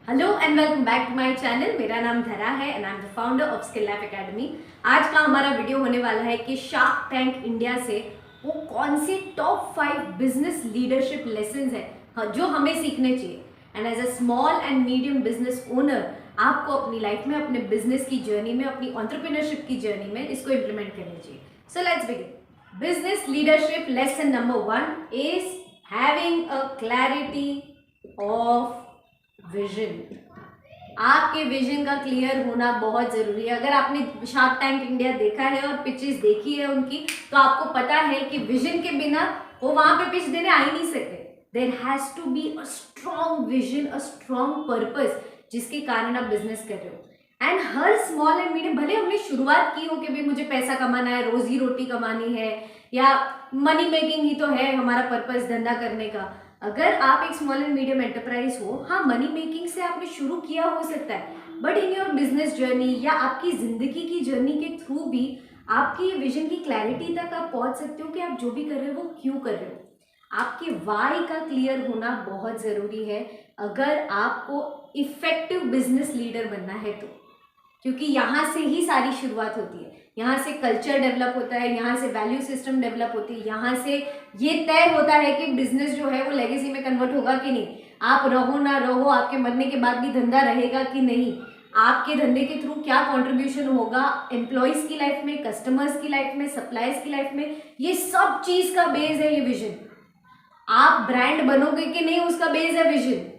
Hello and welcome back to my channel. मेरा नाम धरा है and I am the founder of Skill Life Academy. आज का हमारा वीडियो होने वाला है कि शार्क टैंक इंडिया से वो कौन से टॉप 5 बिजनेस लीडरशिप लेसन्स है जो हमें सीखने चाहिए। And as a small and medium business owner आपको अपनी लाइफ में, अपने बिजनेस की जर्नी में, अपनी एंटरप्रेन्योरशिप की जर्नी में इसको इम्प्लीमेंट करनी चाहिए। So let's begin. Business leadership lesson number 1 is having a clarity of vision. आपके विजन का क्लियर होना बहुत जरूरी है। अगर आपने शार्क टैंक इंडिया देखा है और पिचेस देखी है उनकी, तो आपको पता है कि विजन के बिना वो वहां पे पिच देने आ ही नहीं सकते। There has to be a strong vision, a strong purpose, जिसके कारण आप बिजनेस कर रहे हो। एंड हर स्मॉल एंड मीडियम, भले हमने शुरुआत की हो कि भी मुझे पैसा कमाना है, रोजी रोटी कमानी है, या मनी मेकिंग ही तो है हमारा पर्पस धंधा करने का। अगर आप एक स्मॉल एंड मीडियम एंटरप्राइज हो, हाँ मनी मेकिंग से आपने शुरू किया हो सकता है, but in your business journey या आपकी जिंदगी की जर्नी के थ्रू भी आपकी विजन की क्लैरिटी तक आप पहुंच सकते हो कि आप जो भी कर रहे हो वो क्यों कर रहे हो। आपके वाई का क्लियर होना बहुत जरूरी है अगर आपको इफेक्टिव बिजनेस लीडर बनना है तो, क्योंकि यहाँ से ही सारी शुरुआत होती है। यहाँ से कल्चर डेवलप होता है, यहाँ से वैल्यू सिस्टम डेवलप होती है, यहाँ से ये तय होता है कि बिजनेस जो है वो लेगेसी में कन्वर्ट होगा कि नहीं। आप रहो ना रहो, आपके मरने के बाद भी धंधा रहेगा कि नहीं, आपके धंधे के थ्रू क्या कंट्रीब्यूशन होगा एम्प्लॉयज की लाइफ में, कस्टमर्स की लाइफ में, सप्लायर्स की लाइफ में, ये सब चीज का बेस है ये विजन। आप ब्रांड बनोगे कि नहीं, उसका बेस है vision.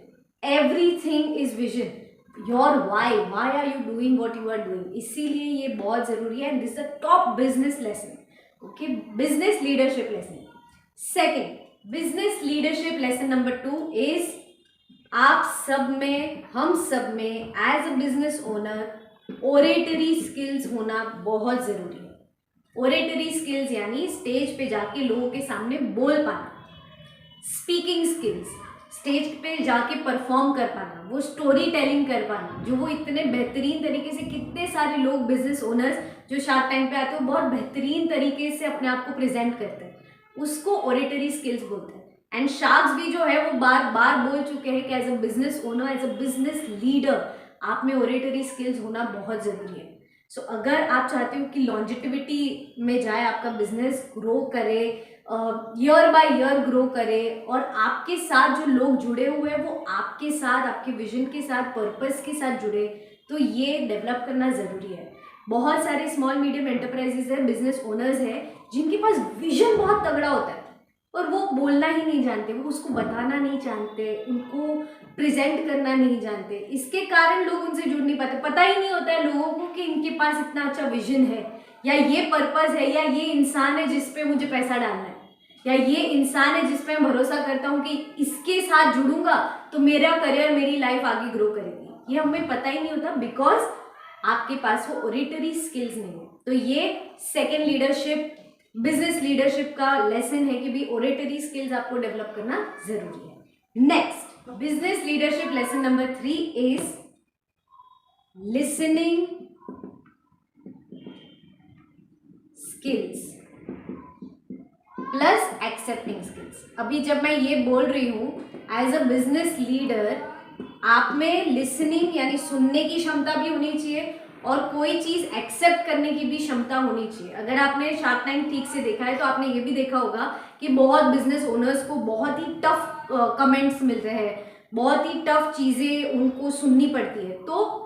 Everything is vision. Your why are you doing what you are doing, इसीलिए ये बहुत जरूरी है। And this the top business lesson. Okay, business leadership lesson. Second business leadership lesson number 2 is आप सब में, हम सब में as a business owner oratory skills होना बहुत जरूरी है। ओरेटरी स्किल्स यानी स्टेज पे जाके लोगों के सामने बोल पाना, स्पीकिंग स्किल्स, स्टेज पे जाके परफॉर्म कर पाना, वो स्टोरी टेलिंग कर पाना, जो वो इतने बेहतरीन तरीके से, कितने सारे लोग बिजनेस ओनर्स जो शार्क टैंक पे आते हैं बहुत बेहतरीन तरीके से अपने आप को प्रेजेंट करते हैं, उसको ओरेटरी स्किल्स बोलते हैं। एंड शार्क्स भी जो है वो बार बार बोल चुके हैं कि as a business owner, as a business leader आप में ओरेटरी स्किल्स होना बहुत जरूरी है। सो अगर आप चाहते हो कि लॉन्जिटिविटी में जाए, आपका बिजनेस ग्रो करे, ईयर बाय ईयर ग्रो करे, और आपके साथ जो लोग जुड़े हुए हैं वो आपके साथ, आपके विजन के साथ, पर्पस के साथ जुड़े, तो ये डेवलप करना ज़रूरी है। बहुत सारे स्मॉल मीडियम एंटरप्राइजेज है, बिजनेस ओनर्स है, जिनके पास विजन बहुत तगड़ा होता है और वो बोलना ही नहीं जानते, वो उसको बताना नहीं जानते, उनको प्रेजेंट करना नहीं जानते। इसके कारण लोग उनसे जुड़ नहीं पाते। पता ही नहीं होता है लोगों को कि इनके पास इतना अच्छा विजन है, या ये पर्पस है, या ये इंसान है जिस पे मुझे पैसा डालना है, या ये इंसान है जिस पे मैं भरोसा करता हूँ कि इसके साथ जुड़ूंगा तो मेरा करियर, मेरी लाइफ आगे ग्रो करेगी। ये हमें पता ही नहीं होता बिकॉज आपके पास वो ओरेटरी स्किल्स नहीं है। तो ये सेकेंड लीडरशिप, बिजनेस लीडरशिप का लेसन है कि भी ओरेटरी स्किल्स आपको डेवलप करना जरूरी है। Next business leadership lesson number 3 is listening skills plus accepting skills. अभी जब मैं ये बोल रही हूँ एज अ बिजनेस लीडर, आप में लिसनिंग यानी सुनने की क्षमता भी होनी चाहिए और कोई चीज एक्सेप्ट करने की भी क्षमता होनी चाहिए। अगर आपने शार्क टैंक ठीक से देखा है तो आपने ये भी देखा होगा कि बहुत बिजनेस ओनर्स को बहुत ही टफ कमेंट्स मिलते हैं, बहुत ही टफ चीजें उनको सुननी पड़ती है। तो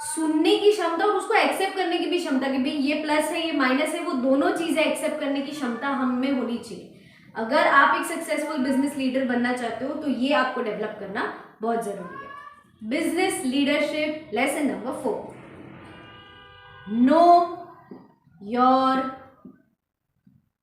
सुनने की क्षमता और उसको एक्सेप्ट करने की भी क्षमता, कि भाई ये प्लस है ये माइनस है, वो दोनों चीजें एक्सेप्ट करने की क्षमता हम में होनी चाहिए। अगर आप एक सक्सेसफुल बिजनेस लीडर बनना चाहते हो तो ये आपको डेवलप करना बहुत जरूरी है। Business leadership lesson number 4, know your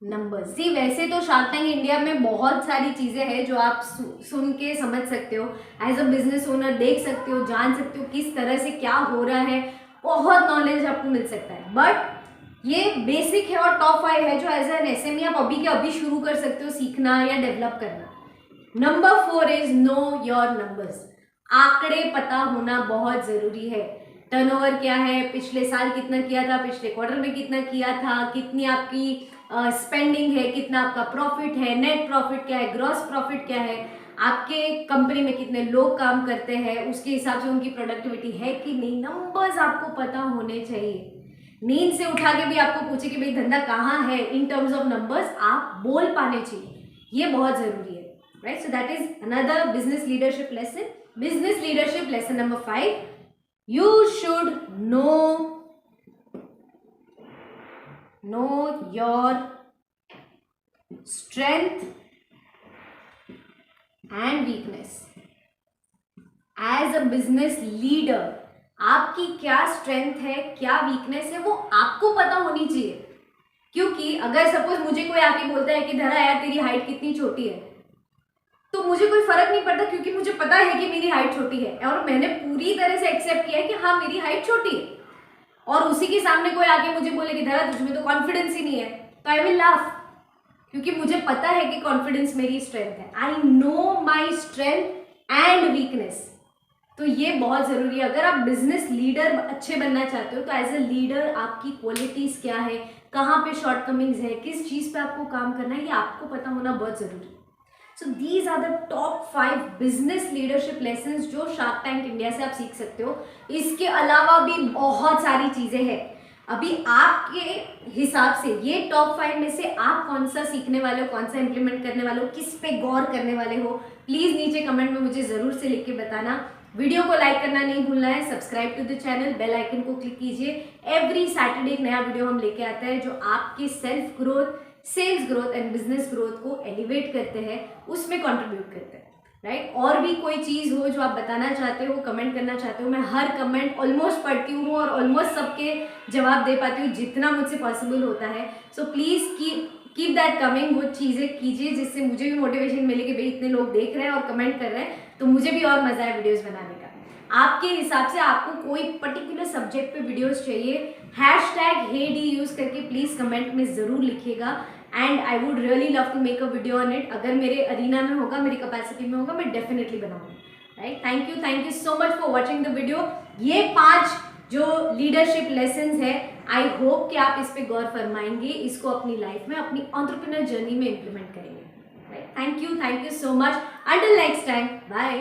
numbers. See वैसे तो शार्क टैंक इंडिया में बहुत सारी चीजें हैं जो आप सुन के समझ सकते हो, एज अ बिजनेस ओनर देख सकते हो, जान सकते हो किस तरह से क्या हो रहा है, बहुत नॉलेज आपको मिल सकता है। बट ये बेसिक है और टॉप 5 है जो एज एन एसएमई आप अभी के अभी शुरू कर सकते हो सीखना या डेवलप करना। Number 4 is no your numbers. आंकड़े पता होना बहुत जरूरी है। टर्नओवर क्या है, पिछले साल कितना किया था, पिछले क्वार्टर में कितना किया था, कितनी आपकी स्पेंडिंग है, कितना आपका प्रॉफिट है, नेट प्रॉफिट क्या है, ग्रॉस प्रॉफिट क्या है। आपके कंपनी में कितने लोग काम करते हैं, उसके हिसाब से उनकी प्रोडक्टिविटी है कि नहीं, नंबर्स आपको पता होने चाहिए। नींद से उठा के भी आपको पूछे कि भाई धंधा कहाँ है, इन टर्म्स ऑफ नंबर्स आप बोल पाने चाहिए, ये बहुत जरूरी है, right. So that is another business leadership lesson. Business leadership lesson number 5, you should know your strength and weakness. As a business leader, आपकी क्या स्ट्रेंथ है, क्या वीकनेस है, वो आपको पता होनी चाहिए। क्योंकि अगर सपोज मुझे कोई आके बोलता है कि धरा यार तेरी हाइट कितनी छोटी है, तो मुझे कोई फर्क नहीं पड़ता, क्योंकि मुझे पता है कि मेरी हाइट छोटी है और मैंने पूरी तरह से एक्सेप्ट किया है कि हाँ मेरी हाइट छोटी है। और उसी के सामने कोई आके मुझे बोले कि धरा तुझमें तो कॉन्फिडेंस ही नहीं है, तो आई विल लाफ, क्योंकि मुझे पता है कि कॉन्फिडेंस मेरी स्ट्रेंथ है। I know my strength and weakness. तो ये बहुत जरूरी है। अगर आप बिजनेस लीडर अच्छे बनना चाहते हो तो एज ए लीडर आपकी क्वालिटीज क्या है, कहाँ पे शॉर्टकमिंग्स है, किस चीज पे आपको काम करना है, ये आपको पता होना बहुत जरूरी है। So these are the top 5 business leadership lessons जो शार्क टैंक इंडिया से आप सीख सकते हो। इसके अलावा भी बहुत सारी चीजें हैं। अभी आपके हिसाब से ये टॉप 5 में से आप कौन सा सीखने वाले हो, कौन सा इंप्लीमेंट करने वाले हो, किस पे गौर करने वाले हो, प्लीज नीचे कमेंट में मुझे जरूर से लिख के बताना। वीडियो को लाइक करना नहीं भूलना है, subscribe to the channel, bell icon को क्लिक कीजिए। एवरी सैटरडे एक नया वीडियो हम लेके आते हैं जो आपके self growth, sales growth and business growth को एलिवेट करते हैं, उसमें कंट्रीब्यूट करते हैं, राइट। और भी कोई चीज़ हो जो आप बताना चाहते हो, कमेंट करना चाहते हो, मैं हर कमेंट ऑलमोस्ट पढ़ती हूँ और ऑलमोस्ट सबके जवाब दे पाती हूँ जितना मुझसे पॉसिबल होता है। So please keep that coming, वो चीज़ें कीजिए जिससे मुझे भी मोटिवेशन मिले कि भाई इतने लोग देख रहे हैं और कमेंट कर रहे हैं, तो मुझे भी और मज़ा है वीडियोज़ बनाने का। आपके हिसाब से आपको कोई पर्टिकुलर सब्जेक्ट पे वीडियोस चाहिए, #HeyD यूज़ करके प्लीज़ कमेंट में ज़रूर लिखिएगा and I would really love to make a video on it. अगर मेरे अरीना में होगा, मेरी कैपेसिटी में होगा, मैं डेफिनेटली बनाऊंगी, right. Thank you so much for watching the video. ये 5 जो लीडरशिप लेसन्स है, आई होप कि आप इस पर गौर फरमाएंगे, इसको अपनी लाइफ में, अपनी एंटरप्रेन्योर जर्नी में इंप्लीमेंट करेंगे, right. Thank you so much. Until next time, bye.